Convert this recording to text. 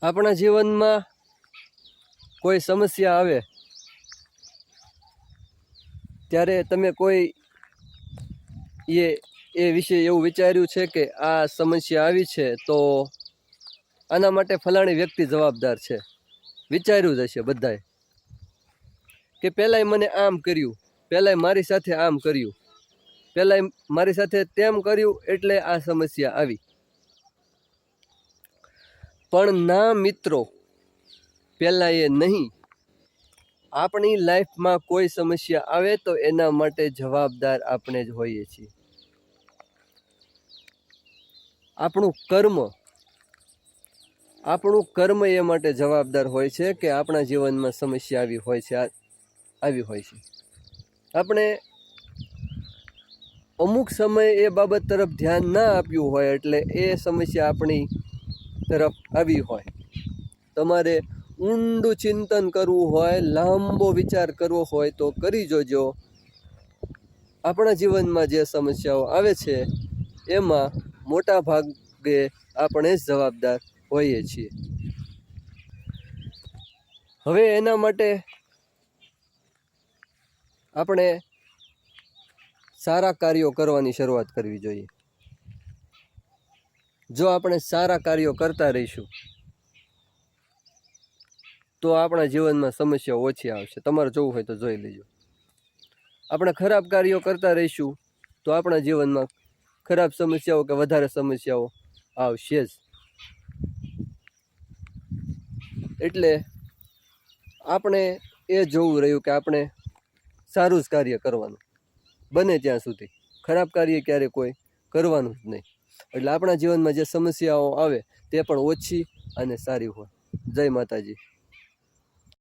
આપણા જીવનમાં કોઈ સમસ્યા આવે ત્યારે તમે કોઈ એ વિશે એવું વિચાર્યું છે કે આ સમસ્યા આવી છે તો આના માટે ફલાણી વ્યક્તિ જવાબદાર છે? વિચાર્યું જ હશે બધાએ કે પહેલાંય મને આમ કર્યું, પહેલાંય મારી સાથે આમ કર્યું, પહેલાંય મારી સાથે તેમ કર્યું એટલે આ સમસ્યા આવી. પણ ના મિત્રો, પહેલાં એ નહીં. આપણી લાઈફમાં કોઈ સમસ્યા આવે તો એના માટે જવાબદાર આપણે જ હોઈએ છીએ. આપણું કર્મ એ માટે જવાબદાર હોય છે કે આપણા જીવનમાં સમસ્યા આવી હોય છે. આપણે અમુક સમયે એ બાબત તરફ ધ્યાન ના આપ્યું હોય એટલે એ સમસ્યા આપણી તરફ આવી હોય. તમારે ઊંડું ચિંતન કરવું હોય, લાંબો વિચાર કરવો હોય તો કરી જોજો. આપણા જીવનમાં જે સમસ્યાઓ આવે છે એમાં મોટા ભાગે આપણે જ જવાબદાર હોઈએ છીએ. હવે એના માટે આપણે સારા કાર્યો કરવાની શરૂઆત કરવી જોઈએ. જો આપણે સારા કાર્યો કરતા રહીશું તો આપણા જીવનમાં સમસ્યાઓ ઓછી આવશે. તમારે જોવું હોય તો જોઈ લેજો. આપણે ખરાબ કાર્યો કરતા રહીશું તો આપણા જીવનમાં ખરાબ સમસ્યાઓ કે વધારે સમસ્યાઓ આવશે જ. એટલે આપણે એ જોવું રહ્યું કે આપણે સારું જ કાર્ય કરવાનું, બને ત્યાં સુધી. ખરાબ કાર્ય ક્યારે કોઈ કરવાનું જ નહીં. એટલે આપણા જીવનમાં જે સમસ્યાઓ આવે તે પણ ઓછી અને સારી હોય. જય માતાજી.